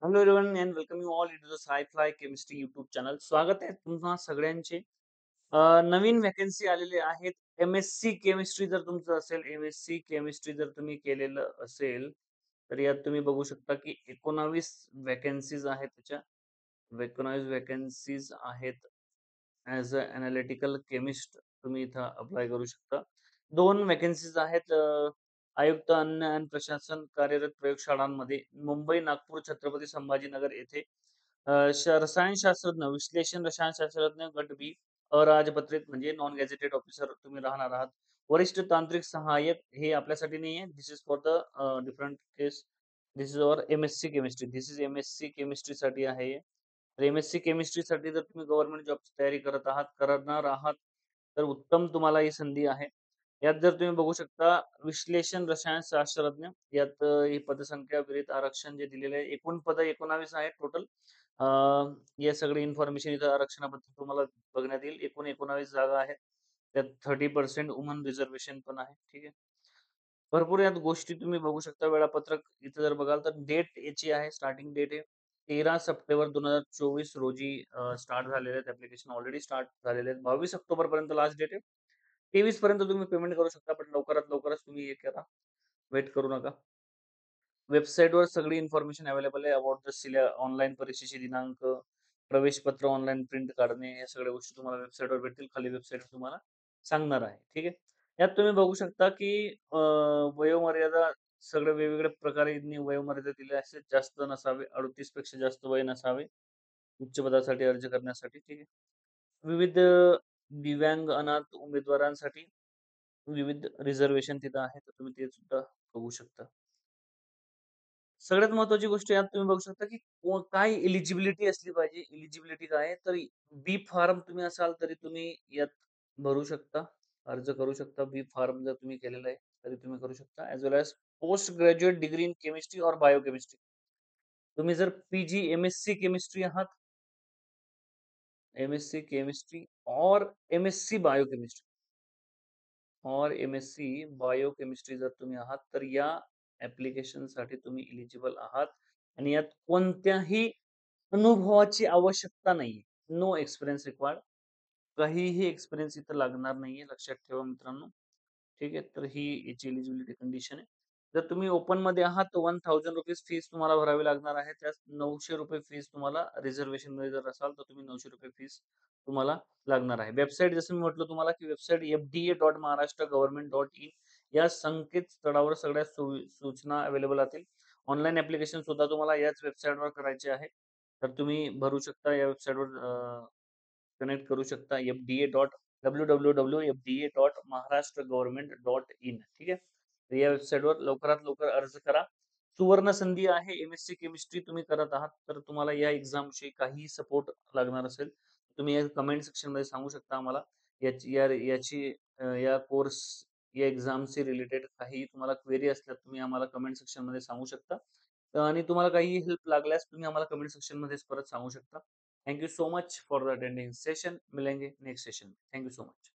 Hello everyone and welcome you all into the sci-fi chemistry YouTube channel. स्वागत आहे तुम्हा सगळ्यांचे. नवीन व्हॅकन्सी आलेले आहेत. एम-एस-सी केमिस्ट्री जर तुमचं असेल, एम-एस-सी केमिस्ट्री जर तुम्ही केलेलं असेल, तर यात तुम्ही बघू शकता की 19 व्हॅकन्सीज आहेत त्याच्या. 19 व्हॅकन्सीज आहेत. ॲज अ एनालिटिकल केमिस्ट तुम्ही इथं अप्लाय करू शकता. 2 व्हॅकन्सीज आहेत आयुक्त अन्न आणि प्रशासन कार्यरत प्रयोगशाळांमध्ये मुंबई, नागपूर, छत्रपती संभाजीनगर येथे रसायनशास्त्रज्ञ, विश्लेषण रसायनशास्त्रज्ञ गट बी, अराजपत्रित म्हणजे नॉन गॅझेटेड ऑफिसर तुम्ही राहणार आहात. वरिष्ठ तांत्रिक सहाय्यक हे आपल्यासाठी नाहीये. This is for the different case. This is our MSc chemistry. This is MSc केमिस्ट्रीसाठी आहे हे. तर एम-एस-सी केमिस्ट्रीसाठी जर तुम्ही गव्हर्नमेंट जॉबची तयारी करणार आहात, तर उत्तम तुम्हाला ही संधी आहे. यात जर तुम्ही बघू शकता विश्लेषण रसायनशास्त्रज्ञ यात ही पदसंख्या विरहित आरक्षण जे दिलेलं आहे. एकूण पदं 19 आहेत टोटल. अ, हे सगळी इन्फॉर्मेशन इथं आरक्षणाबद्दल तुम्हाला बघण्यात येईल. एकूण 19 जागा आहेत. त्यात 30% वुमन रिझर्व्हेशन पण आहे. ठीक आहे. भरपूर यात गोष्टी तुम्ही बघू शकता. वेळापत्रक इथं जर बघाल तर डेट याची आहे, स्टार्टिंग डेट आहे 13 सप्टेंबर 2024 रोजी स्टार्ट झालेले आहेत. ॲप्लिकेशन ऑलरेडी स्टार्ट झालेले आहेत. 22 ऑक्टोबरपर्यंत लास्ट डेट आहे. 23 पर्यंत तुम्ही पेमेंट करू शकता, पण लवकरात लवकरच तुम्ही हे करा. वेट करू नका. वेबसाईटवर सगळी इन्फॉर्मेशन अवेलेबल आहे अबाउट द ऑनलाईन परीक्षेचे दिनांक, प्रवेशपत्र ऑनलाईन प्रिंट काढणे, या सगळ्या गोष्टी तुम्हाला वेबसाईटवर भेटतील. खाली वेबसाईट तुम्हाला सांगणार आहे. ठीक आहे. यात तुम्ही बघू शकता, की वयोमर्यादा सगळ्या वेगवेगळ्या प्रकारे यांनी वयोमर्यादा दिल्या आहेत. जास्त नसावे, 38 पेक्षा जास्त वय नसावे, उच्च पदासाठी अर्ज करण्यासाठी. ठीक आहे. विविध दिव्यांग, अनाथ उमेदवारांसाठी विविध रिझर्व्हेशन तिथं आहे. तर तुम्ही ते सुद्धा बघू शकता. सगळ्यात महत्त्वाची गोष्ट यात तुम्ही बघू शकता, की काय एलिजिबिलिटी असली पाहिजे. एलिजिबिलिटी काय आहे, तर बी फार्म तुम्ही असाल तरी तुम्ही यात भरू शकता. अर्ज करू शकता. बी फार्म जर तुम्ही केलेलं आहे, तरी तुम्ही करू शकता. As well as post graduate degree in chemistry और बायोकेमिस्ट्री. तुम्ही जर पी-जी, एम-एस-सी केमिस्ट्री आहात, एम-एस-सी केमिस्ट्री और एम-एस-सी बायोकेमिस्ट्री और एम-एस-सी बायोकेमिस्ट्री जर तुम्ही आहात, तर या ॲप्लिकेशनसाठी तुम्ही एलिजिबल आहात आणि यात कोणत्याही अनुभवाची आवश्यकता नाहीये. No experience required. काहीही एक्सपिरियन्स इथं लागणार नाहीये. लक्षात ठेवा मित्रांनो. ठीक आहे. तर ही याची एलिजिबिलिटी कंडिशन आहे. जर तुम्ही ओपनमध्ये आहात तर ₹1000 फीस तुम्हाला भरावी लागणार आहे. त्यात ₹900 फीस तुम्हाला रिझर्व्हेशनमध्ये जर असाल तर तुम्ही ₹900 फीस तुम्हाला लागणार आहे. वेबसाईट जसं मी म्हटलं तुम्हाला, की वेबसाईट fda.maharashtra.government.in या संकेतस्थळावर सगळ्या सूचना अवेलेबल असतील. ऑनलाईन ॲप्लिकेशन सुद्धा तुम्हाला याच वेबसाईटवर करायचे आहे. तर तुम्ही भरू शकता या वेबसाईटवर कनेक्ट करू शकता fda.www.fda.maharashtragovernment.in. ठीक आहे. तर या वेबसाईटवर लवकरात लवकर अर्ज करा. सुवर्ण संधी आहे. एम-एस-सी केमिस्ट्री तुम्ही करत आहात, तर तुम्हाला या एक्झामविषयी काहीही सपोर्ट लागणार असेल, तुम्ही या कमेंट सेक्शनमध्ये सांगू शकता आम्हाला. या कोर्स, या एक्झामशी रिलेटेड काही तुम्हाला क्वेरी असल्यास तुम्ही आम्हाला कमेंट सेक्शनमध्ये सांगू शकता. आणि तुम्हाला काही हेल्प लागल्यास तुम्ही आम्हाला कमेंट सेक्शनमध्येच परत सांगू शकता. Thank you so much for the attending session. मिलेंगे नेक्स्ट सेशन में। Thank you so much.